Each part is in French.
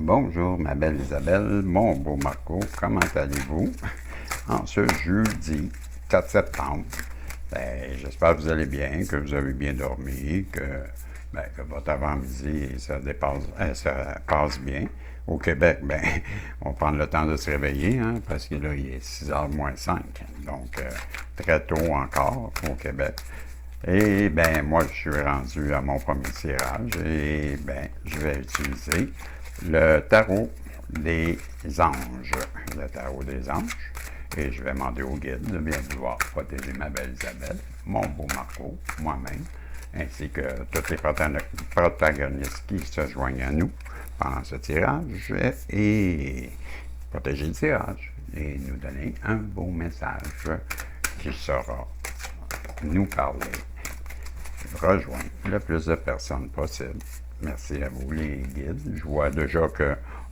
Bonjour, ma belle Isabelle, mon beau Marco, comment allez-vous? En ce jeudi 4 septembre, j'espère que vous allez bien, que vous avez bien dormi, que votre avant-midi ça passe bien. Au Québec, on prend le temps de se réveiller, hein, parce que là, il est 6h moins 5, donc très tôt encore au Québec. Et moi, je suis rendu à mon premier tirage et je vais utiliser le tarot des anges. Le tarot des anges. Et je vais demander au guide de bien vouloir protéger ma belle Isabelle, mon beau Marco, moi-même, ainsi que tous les protagonistes qui se joignent à nous pendant ce tirage et protéger le tirage et nous donner un beau message qui saura nous parler, rejoindre le plus de personnes possible. Merci à vous les guides. Je vois déjà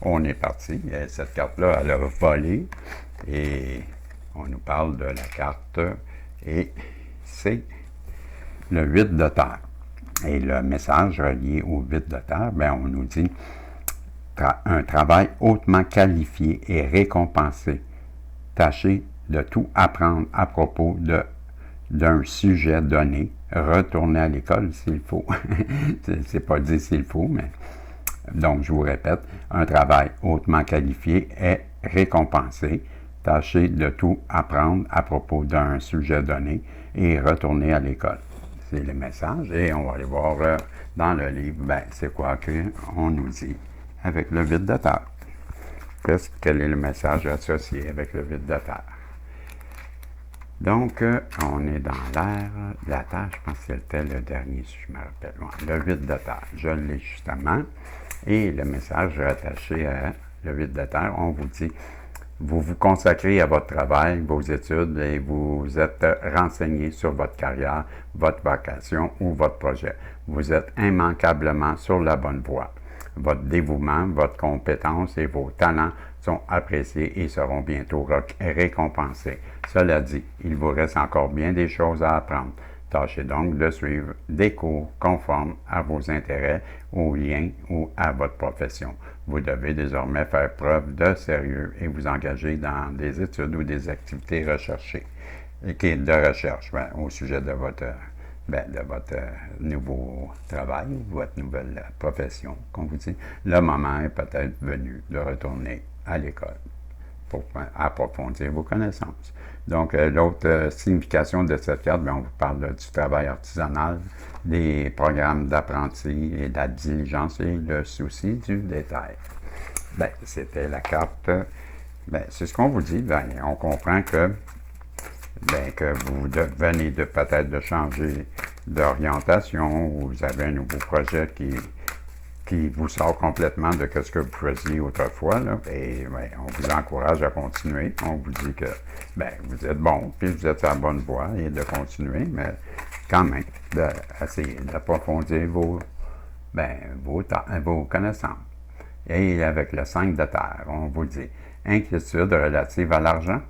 qu'on est parti. Cette carte-là, elle a volé et on nous parle de la carte et c'est le 8 de terre. Et le message relié au 8 de terre, on nous dit un travail hautement qualifié et récompensé. Tâchez de tout apprendre à propos d'un sujet donné, retourner à l'école s'il faut. C'est pas dit s'il faut, mais donc je vous répète, un travail hautement qualifié est récompensé. Tâchez de tout apprendre à propos d'un sujet donné et retourner à l'école. C'est le message et on va aller voir dans le livre, c'est quoi qu'on nous dit avec le vide de terre. Quel est le message associé avec le vide de terre? Donc, on est dans l'air de la Terre, je pense que c'était le dernier, si je me rappelle. Le vide de terre, je l'ai justement. Et le message rattaché à le vide de terre, on vous dit, vous vous consacrez à votre travail, vos études, et vous êtes renseigné sur votre carrière, votre vocation ou votre projet. Vous êtes immanquablement sur la bonne voie. Votre dévouement, votre compétence et vos talents sont appréciés et seront bientôt récompensés. Cela dit, il vous reste encore bien des choses à apprendre. Tâchez donc de suivre des cours conformes à vos intérêts, aux liens ou à votre profession. Vous devez désormais faire preuve de sérieux et vous engager dans des études ou des activités recherchées, de recherche au sujet de votre nouveau travail, votre nouvelle profession, comme vous dit. Le moment est peut-être venu de retourner à l'école pour approfondir vos connaissances. Donc, l'autre signification de cette carte, on vous parle du travail artisanal, des programmes d'apprenti et de la diligence et le souci du détail. C'était la carte. C'est ce qu'on vous dit. On comprend que vous venez peut-être de changer d'orientation ou vous avez un nouveau projet qui vous sort complètement de ce que vous faisiez autrefois. Là, et on vous encourage à continuer. On vous dit que vous êtes bon, puis vous êtes sur la bonne voie et de continuer, mais quand même, d'essayer d'approfondir vos connaissances. Et avec le 5 de terre, on vous dit inquiétude relative à l'argent,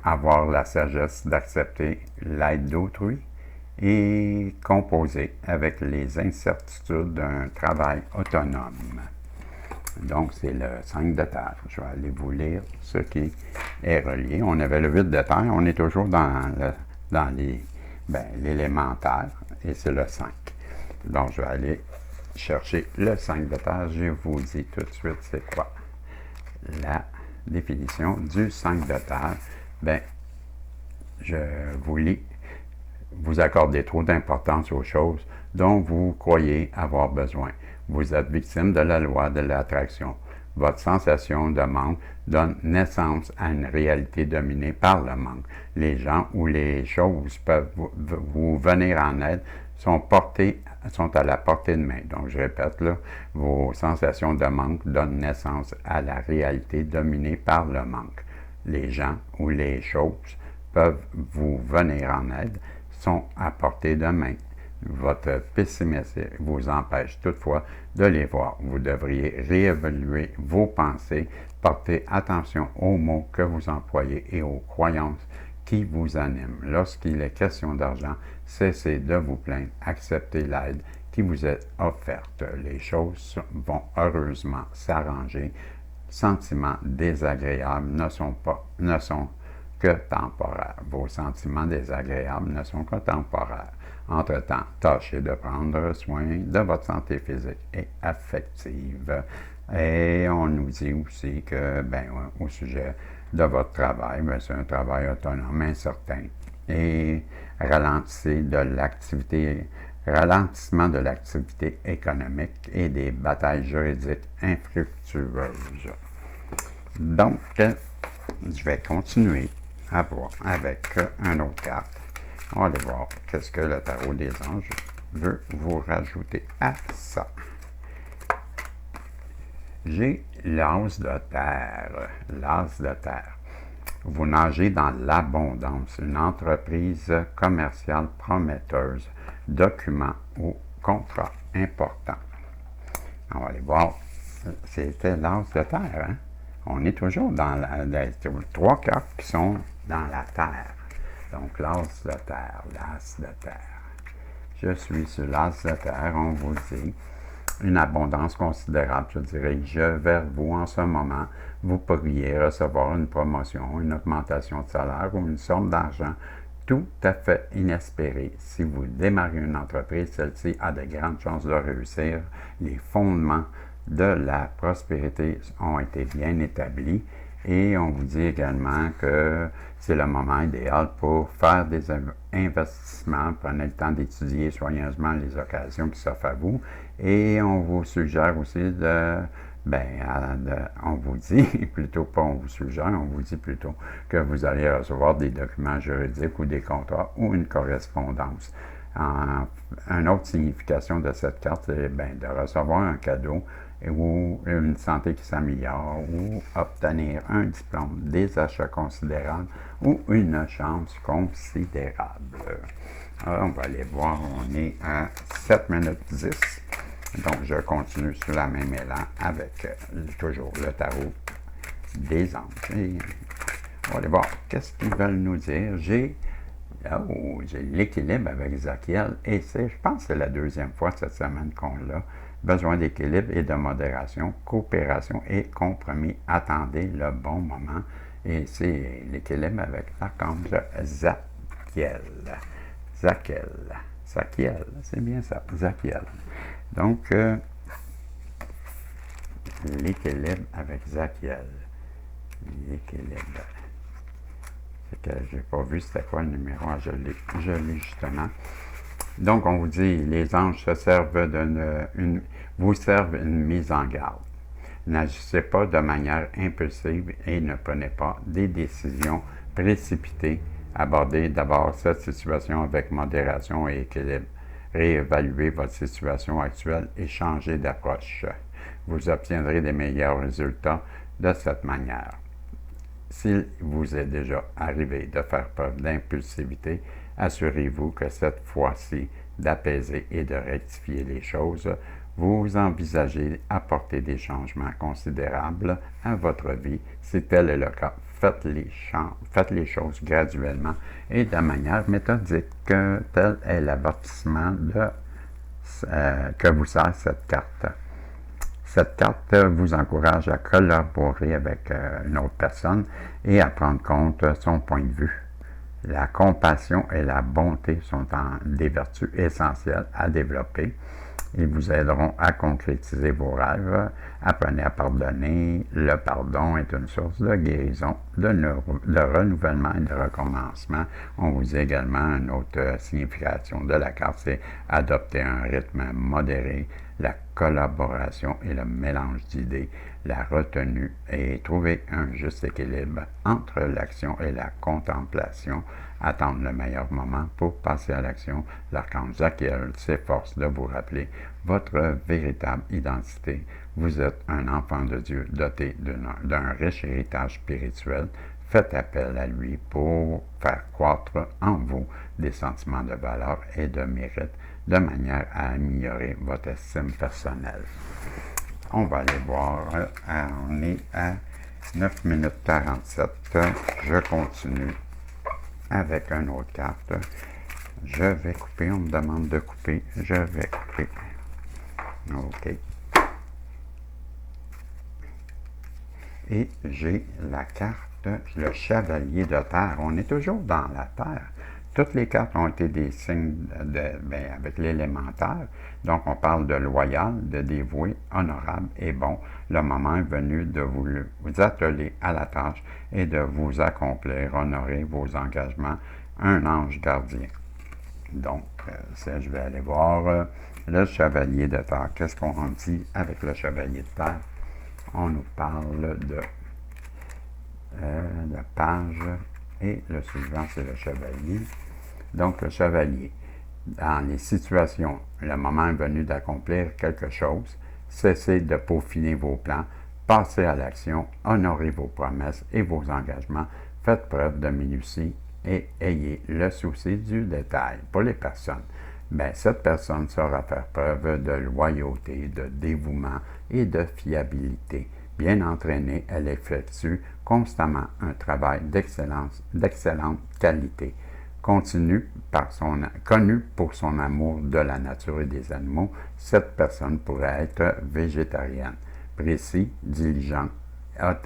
avoir la sagesse d'accepter l'aide d'autrui et composer avec les incertitudes d'un travail autonome. Donc, c'est le 5 de terre. Je vais aller vous lire ce qui est relié. On avait le 8 de terre, on est toujours dans l'élémentaire, et c'est le 5. Donc, je vais aller chercher le 5 de terre. Je vous dis tout de suite c'est quoi la définition du 5 de terre. Je vous lis. Vous accordez trop d'importance aux choses dont vous croyez avoir besoin. Vous êtes victime de la loi de l'attraction. Votre sensation de manque donne naissance à une réalité dominée par le manque. Les gens ou les choses peuvent vous venir en aide, sont à la portée de main. Donc, je répète, là, vos sensations de manque donnent naissance à la réalité dominée par le manque. Les gens ou les choses peuvent vous venir en aide, sont à portée de main. Votre pessimisme vous empêche toutefois de les voir. Vous devriez réévaluer vos pensées, porter attention aux mots que vous employez et aux croyances qui vous animent. Lorsqu'il est question d'argent, cessez de vous plaindre, acceptez l'aide qui vous est offerte. Les choses vont heureusement s'arranger. Sentiments désagréables ne sont que temporaires. Vos sentiments désagréables ne sont que temporaires. Entre-temps, tâchez de prendre soin de votre santé physique et affective. Et on nous dit aussi que, au sujet de votre travail, c'est un travail autonome, incertain. Et ralentissement de l'activité économique et des batailles juridiques infructueuses. Donc, je vais continuer à voir avec un autre carte. On va aller voir qu'est-ce que le tarot des anges veut vous rajouter à ça. J'ai l'as de terre. L'as de terre. Vous nagez dans l'abondance, une entreprise commerciale prometteuse, document ou contrat important. On va aller voir. C'était l'as de terre, hein? On est toujours dans les 3 cartes qui sont dans la terre. Donc, l'as de terre, l'as de terre. Je suis sur l'as de terre, on vous dit une abondance considérable, je dirais, vers vous en ce moment. Vous pourriez recevoir une promotion, une augmentation de salaire ou une somme d'argent tout à fait inespérée. Si vous démarrez une entreprise, celle-ci a de grandes chances de réussir. Les fondements de la prospérité ont été bien établis et on vous dit également que c'est le moment idéal pour faire des investissements. Prenez le temps d'étudier soigneusement les occasions qui s'offrent à vous et on vous suggère aussi on vous dit, plutôt pas on vous suggère, on vous dit plutôt que vous allez recevoir des documents juridiques ou des contrats ou une correspondance. Une autre signification de cette carte, c'est de recevoir un cadeau ou une santé qui s'améliore ou obtenir un diplôme, des achats considérables ou une chance considérable. Alors, on va aller voir, on est à 7 minutes 10. Donc, je continue sur la même élan avec toujours le tarot des anges. Et on va aller voir qu'est-ce qu'ils veulent nous dire. J'ai l'équilibre avec Zachiel et je pense que c'est la 2e fois cette semaine qu'on l'a. Besoin d'équilibre et de modération, coopération et compromis. Attendez le bon moment. Et c'est l'équilibre avec l'archange Zachiel. Zachiel, c'est bien ça, Zachiel. Donc, l'équilibre avec Zachiel. L'équilibre. C'est que j'ai pas vu c'était quoi le numéro. Je l'ai justement. Donc, on vous dit, les anges vous servent une mise en garde. N'agissez pas de manière impulsive et ne prenez pas des décisions précipitées. Abordez d'abord cette situation avec modération et équilibre. Réévaluez votre situation actuelle et changez d'approche. Vous obtiendrez des meilleurs résultats de cette manière. S'il vous est déjà arrivé de faire preuve d'impulsivité, assurez-vous que cette fois-ci, d'apaiser et de rectifier les choses, vous envisagez apporter des changements considérables à votre vie. Si tel est le cas, faites les choses graduellement et de manière méthodique. Tel est l'avertissement que vous sert cette carte. Cette carte vous encourage à collaborer avec une autre personne et à prendre compte de son point de vue. La compassion et la bonté sont des vertus essentielles à développer. Ils vous aideront à concrétiser vos rêves. Apprenez à pardonner. Le pardon est une source de guérison, de renouvellement et de recommencement. On vous dit également une autre signification de la carte, c'est adopter un rythme modéré, la collaboration et le mélange d'idées, la retenue et trouver un juste équilibre entre l'action et la contemplation. Attendre le meilleur moment pour passer à l'action. L'archange Zachiel s'efforce de vous rappeler votre véritable identité. Vous êtes un enfant de Dieu doté d'un riche héritage spirituel. Faites appel à lui pour faire croître en vous des sentiments de valeur et de mérite de manière à améliorer votre estime personnelle. On va aller voir, on est à 9 minutes 47. Je continue avec une autre carte. je vais couper. On me demande de couper. Je vais couper. OK. Et j'ai la carte, le chevalier de terre. On est toujours dans la terre. Toutes les cartes ont été des signes avec l'élémentaire. Donc, on parle de loyal, de dévoué, honorable et bon. Le moment est venu de vous atteler à la tâche et de vous accomplir, honorer vos engagements. Un ange gardien. Donc, je vais aller voir le chevalier de terre. Qu'est-ce qu'on en dit avec le chevalier de terre? On nous parle de la page et le suivant, c'est le chevalier. Donc, le chevalier, dans les situations, le moment est venu d'accomplir quelque chose, cessez de peaufiner vos plans, passez à l'action, honorez vos promesses et vos engagements, faites preuve de minutie et ayez le souci du détail. Pour les personnes, cette personne saura faire preuve de loyauté, de dévouement et de fiabilité. Bien entraînée, elle effectue constamment un travail d'excellente qualité. Connue pour son amour de la nature et des animaux, cette personne pourrait être végétarienne, précis, diligent,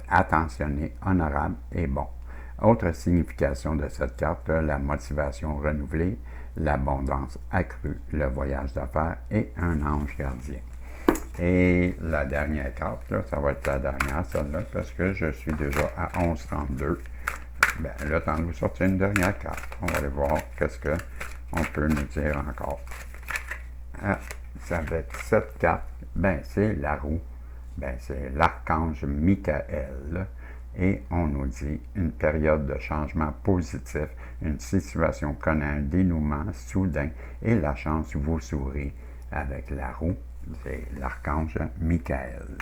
attentionné, honorable et bon. Autre signification de cette carte, la motivation renouvelée, l'abondance accrue, le voyage d'affaires et un ange gardien. Et la dernière carte, là, ça va être la dernière, celle-là, parce que je suis déjà à 11h32. Le temps de vous sortir une dernière carte. On va aller voir qu'est-ce qu'on peut nous dire encore. Ça va être cette carte. C'est la roue. C'est l'archange Michael. Et on nous dit une période de changement positif, une situation connaît un dénouement soudain et la chance vous sourit. Avec la roue, c'est l'archange Michael.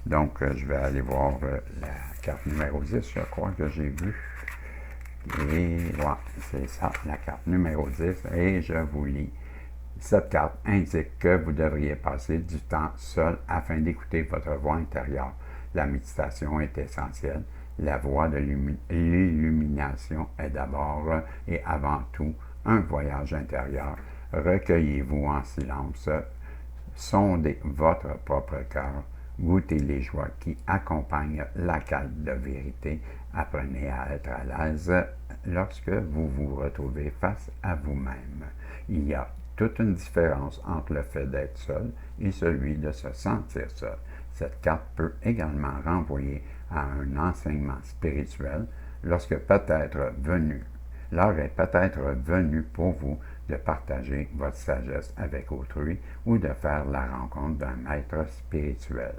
Donc, je vais aller voir la carte numéro 10, je crois que j'ai vu. Et voilà, c'est ça, la carte numéro 10. Et je vous lis. Cette carte indique que vous devriez passer du temps seul afin d'écouter votre voix intérieure. La méditation est essentielle. La voie de l'illumination est d'abord et avant tout un voyage intérieur. Recueillez-vous en silence. Sondez votre propre cœur. Goûtez les joies qui accompagnent la quête de vérité. Apprenez à être à l'aise lorsque vous vous retrouvez face à vous-même. Il y a toute une différence entre le fait d'être seul et celui de se sentir seul. Cette carte peut également renvoyer à un enseignement spirituel l'heure est peut-être venue pour vous de partager votre sagesse avec autrui ou de faire la rencontre d'un maître spirituel.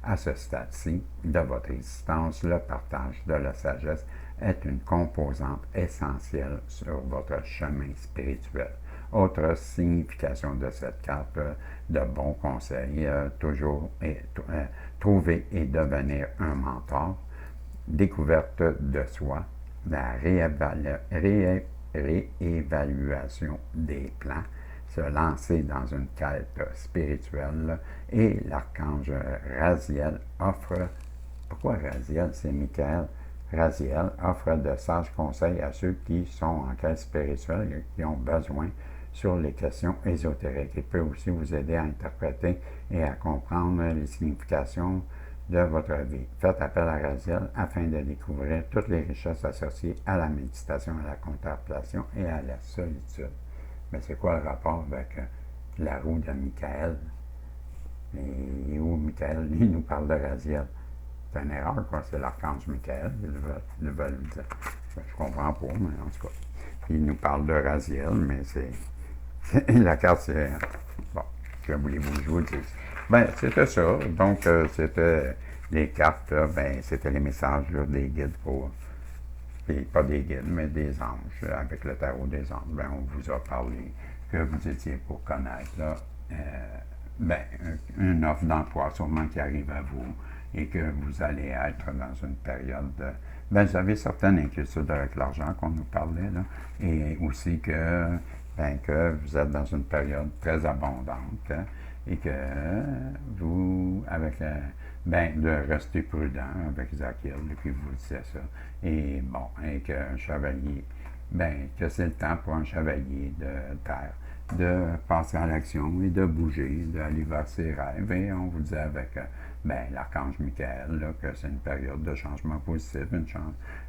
À ce stade-ci de votre existence, le partage de la sagesse est une composante essentielle sur votre chemin spirituel. Autre signification de cette carte, de bons conseils, trouver et devenir un mentor, découverte de soi, la réévaluation des plans, se lancer dans une quête spirituelle et l'archange Raziel offre, pourquoi Raziel, c'est Michael, Raziel offre de sages conseils à ceux qui sont en quête spirituelle et qui ont besoin sur les questions ésotériques. Il peut aussi vous aider à interpréter et à comprendre les significations de votre vie. Faites appel à Raziel afin de découvrir toutes les richesses associées à la méditation, à la contemplation et à la solitude. Mais c'est quoi le rapport avec la roue de Michael? Et où Michael, lui, nous parle de Raziel? C'est une erreur, quoi. C'est l'archange Michael. Il veut le dire. Je comprends pas, mais en tout cas. Il nous parle de Raziel, mais c'est la carte, c'est... Bon, que voulez-vous que je vous dise? C'était ça. Donc, c'était les cartes, c'était les messages là, des guides pour... Et pas des guides, mais des anges. Avec le tarot des anges, on vous a parlé que vous étiez pour connaître là, une offre d'emploi sûrement qui arrive à vous et que vous allez être dans une période de... vous avez certaines inquiétudes avec l'argent qu'on nous parlait, là, et aussi que vous êtes dans une période très abondante, hein, et que vous, avec de rester prudent avec Zachiel, qui vous disait ça. Et bon, et qu'un chevalier ben, que c'est le temps pour un chevalier de terre de passer à l'action et de bouger, d'aller vers ses rêves. Et on vous dit avec ben, l'archange Michael là, que c'est une période de changement positif,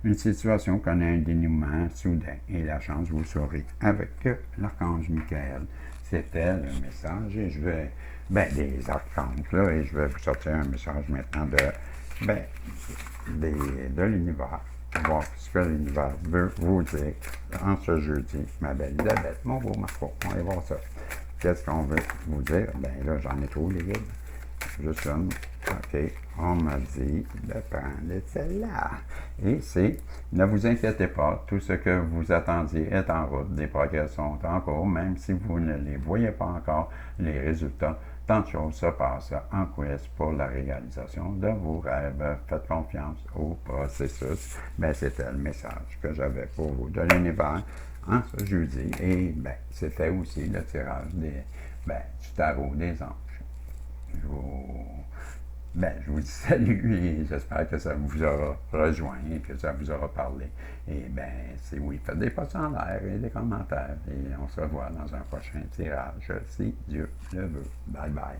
une situation qu'on a un dénouement soudain. Et la chance, vous saurez avec l'archange Michael. C'était le message et je vais, ben, des archanges, là, et je vais vous sortir un message maintenant ben, de l'univers. Voir ce que l'univers veut vous dire en ce jeudi. Ma belle Isabelle, mon beau Marco, on va voir ça. Qu'est-ce qu'on veut vous dire? Ben là, j'en ai trop les guides. Je sonne. OK. On m'a dit de prendre celle-là. Et c'est, ne vous inquiétez pas, tout ce que vous attendiez est en route. Des progrès sont en cours, même si vous ne les voyez pas encore, les résultats. Tant de choses se passent en coulisses pour la réalisation de vos rêves. Faites confiance au processus. Ben, c'était le message que j'avais pour vous de l'univers en ce jeudi. Et ben, c'était aussi le tirage du tarot des anges. Je vous dis salut et j'espère que ça vous aura rejoint et que ça vous aura parlé. Et ben, c'est oui, faites des pouces en l'air et des commentaires. Et on se revoit dans un prochain tirage, si Dieu le veut. Bye bye.